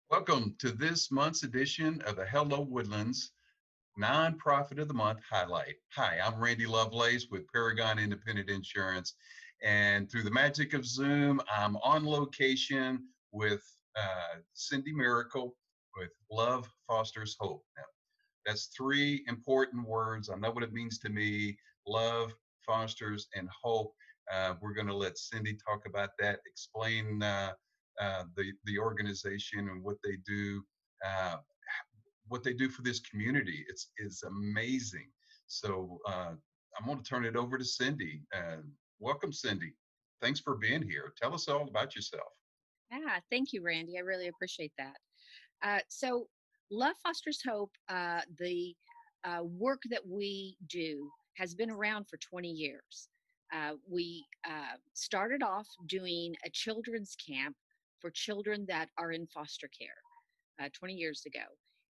Welcome to this month's edition of the Hello Woodlands Nonprofit of the Month highlight. Hi, I'm Randy Lovelace with Paragon Independent Insurance. And through the magic of Zoom, I'm on location with Cindy Mericle with Love Fosters Hope. Now, that's three important words. I know what it means to me: love, fosters, and hope. We're going to let Cindy talk about that, explain the organization and uh, what they do for this community. It's amazing. So I'm going to turn it over to Cindy. Welcome, Cindy. Thanks for being here. Tell us all about yourself. Thank you, Randy. I really appreciate that. So, Love Fosters Hope, the work that we do has been around for 20 years. We started off doing a children's camp for children that are in foster care 20 years ago.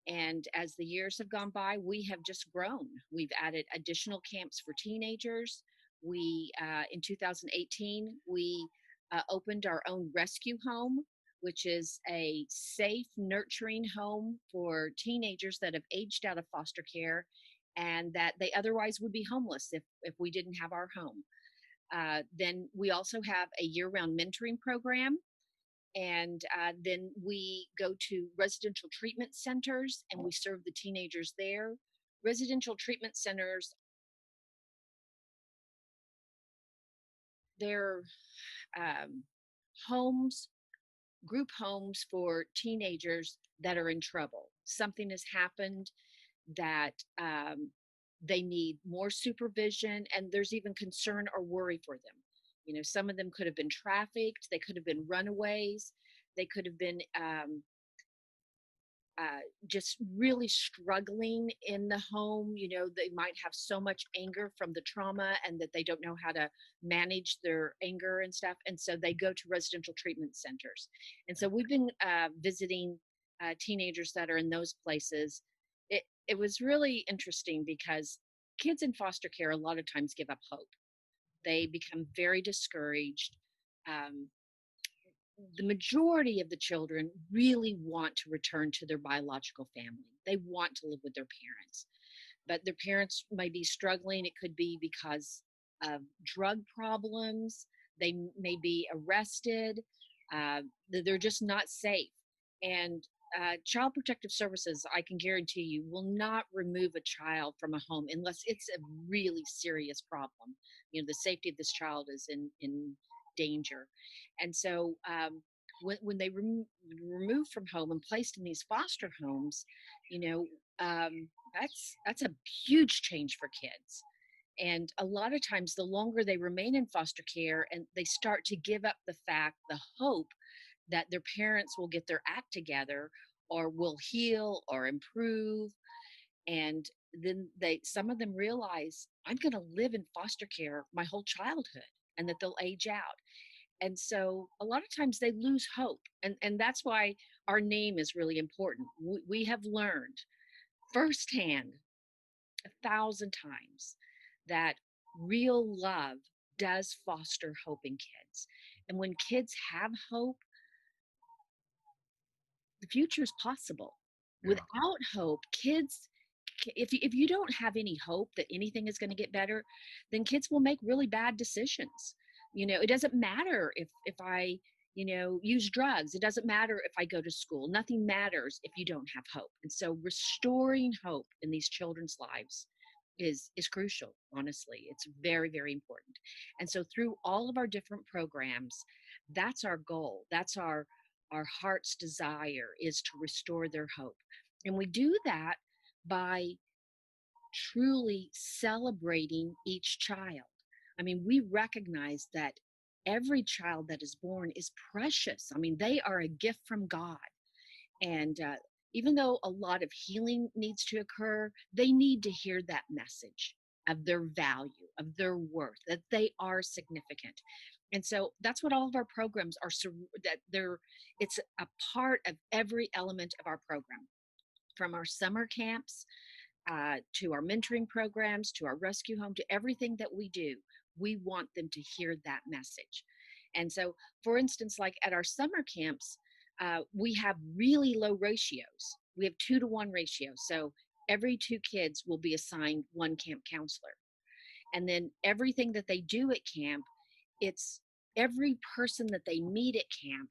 And as the years have gone by, we have just grown. We've added additional camps for teenagers. In 2018, we opened our own rescue home, which is a safe, nurturing home for teenagers that have aged out of foster care and that they otherwise would be homeless if we didn't have our home. Then we also have a year round mentoring program. And then we go to residential treatment centers and we serve the teenagers there. Residential treatment centers, they're um, homes, group homes for teenagers that are in trouble. Something has happened that they need more supervision, and there's even concern or worry for them. You know, some of them could have been trafficked, they could have been runaways, they could have been just really struggling in the home. You know, they might have so much anger from the trauma and that they don't know how to manage their anger and stuff. And so they go to residential treatment centers. And so we've been visiting teenagers that are in those places. It was really interesting because kids in foster care a lot of times give up hope. They become very discouraged. Um, the majority of the children really want to return to their biological family. They want to live with their parents, but their parents may be struggling. It could be because of drug problems. They may be arrested. They're just not safe. And Child Protective Services, I can guarantee you, will not remove a child from a home unless it's a really serious problem. You know, the safety of this child is in danger. And so when they removed from home and placed in these foster homes, you know, that's a huge change for kids. And a lot of times, the longer they remain in foster care and they start to give up the hope that their parents will get their act together or will heal or improve. And then some of them realize, I'm going to live in foster care my whole childhood, and that they'll age out. And so a lot of times they lose hope. And that's why our name is really important. We have learned firsthand 1,000 times that real love does foster hope in kids. And when kids have hope, the future is possible. Yeah. Without hope, kids, if you don't have any hope that anything is going to get better, then kids will make really bad decisions. You know, it doesn't matter if I, use drugs. It doesn't matter if I go to school. Nothing matters if you don't have hope. And so restoring hope in these children's lives is crucial. Honestly, it's very, very important. And so through all of our different programs, that's our goal. That's our heart's desire, is to restore their hope. And we do that by truly celebrating each child. I mean, we recognize that every child that is born is precious. I mean, they are a gift from God. And even though a lot of healing needs to occur, they need to hear that message of their value, of their worth, that they are significant. And so that's what all of our programs are, that they're, it's a part of every element of our program, from our summer camps to our mentoring programs, to our rescue home, to everything that we do. We want them to hear that message. And so, for instance, like at our summer camps, We have really low ratios. We have 2-to-1 ratio. So every 2 kids will be assigned one camp counselor. And then everything that they do at camp, it's every person that they meet at camp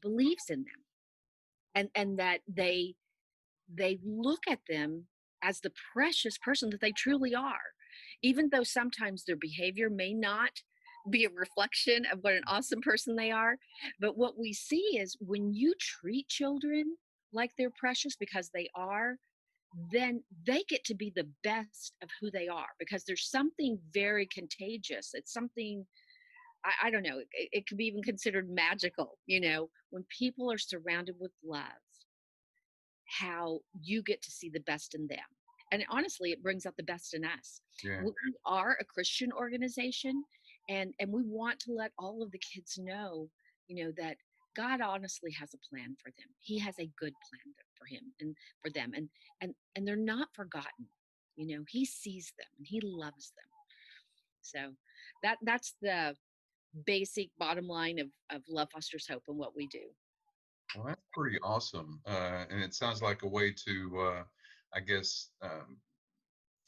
believes in them, and that they look at them as the precious person that they truly are, even though sometimes their behavior may not be a reflection of what an awesome person they are. But what we see is when you treat children like they're precious because they are, then they get to be the best of who they are, because there's something very contagious. It's something, I don't know, it could be even considered magical, when people are surrounded with love, how you get to see the best in them. And honestly, it brings out the best in us. Yeah. We are a Christian organization, and we want to let all of the kids know, that God honestly has a plan for them. He has a good plan for him and for them, and they're not forgotten. He sees them and he loves them. So that's the basic bottom line of Love Fosters Hope and what we do. Well, that's pretty awesome. And it sounds like a way to, I guess,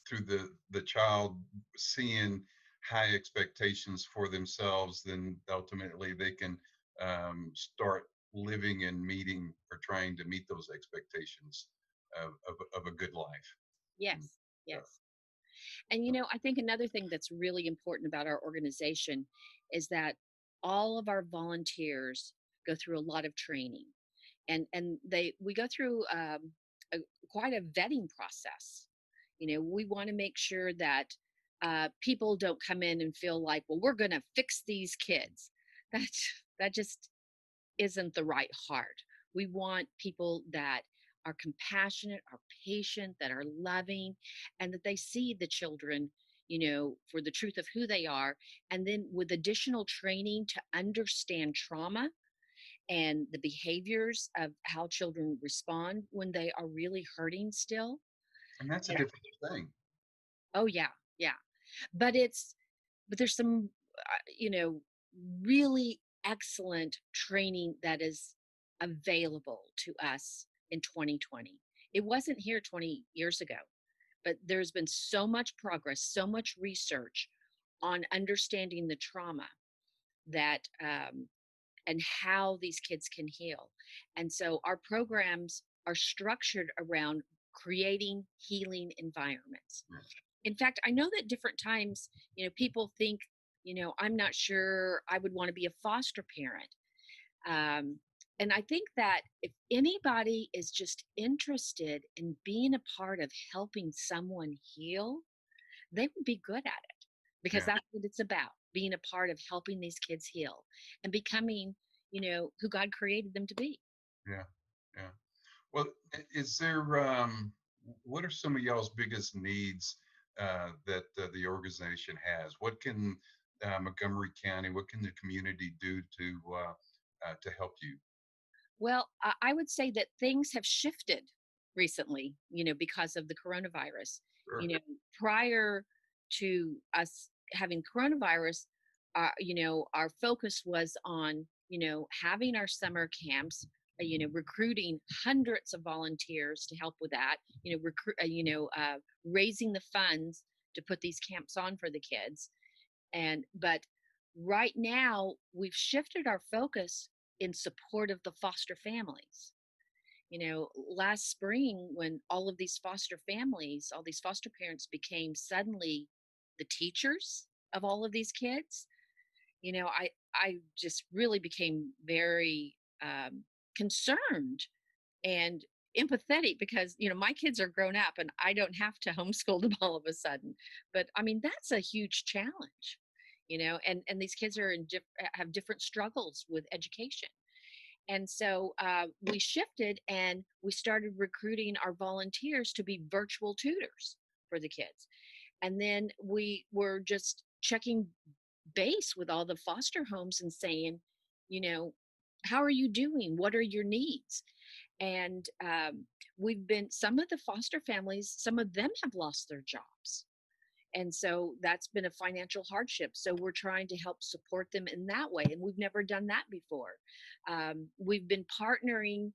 through the child seeing high expectations for themselves, then ultimately they can start living and meeting or trying to meet those expectations of a good life. And, Yes, yes. And I think another thing that's really important about our organization is that all of our volunteers go through a lot of training, and we go through a, quite a vetting process. We want to make sure that people don't come in and feel like, well, we're going to fix these kids. That that just isn't the right heart. We want people that are compassionate, are patient, that are loving, and that they see the children, for the truth of who they are. And then with additional training to understand trauma and the behaviors of how children respond when they are really hurting still. that's a And, difficult thing. oh, yeah, yeah. But there's some, really excellent training that is available to us in 2020. It wasn't here 20 years ago, but there's been so much progress, so much research on understanding the trauma that and how these kids can heal. And so our programs are structured around creating healing environments. In fact, I know that different times, people think, I'm not sure I would want to be a foster parent. And I think that if anybody is just interested in being a part of helping someone heal, they would be good at it, because Yeah, that's what it's about, being a part of helping these kids heal and becoming, who God created them to be. yeah, yeah. Well, is there, what are some of y'all's biggest needs that the organization has? What can Montgomery County, what can the community do to help you? Well, I would say that things have shifted recently, because of the coronavirus. Sure. You know, prior to us having coronavirus, our focus was on, having our summer camps, recruiting hundreds of volunteers to help with that, raising the funds to put these camps on for the kids. But right now we've shifted our focus in support of the foster families. Last spring, when all of these foster families, all these foster parents became suddenly the teachers of all of these kids, I just really became very concerned and empathetic, because my kids are grown up and I don't have to homeschool them all of a sudden. But I mean, that's a huge challenge, and these kids are have different struggles with education. And so we shifted and we started recruiting our volunteers to be virtual tutors for the kids. And then we were just checking base with all the foster homes and saying, you know, how are you doing? What are your needs? And we've been, some of the foster families, some of them have lost their jobs. And so that's been a financial hardship. So we're trying to help support them in that way. And we've never done that before. We've been partnering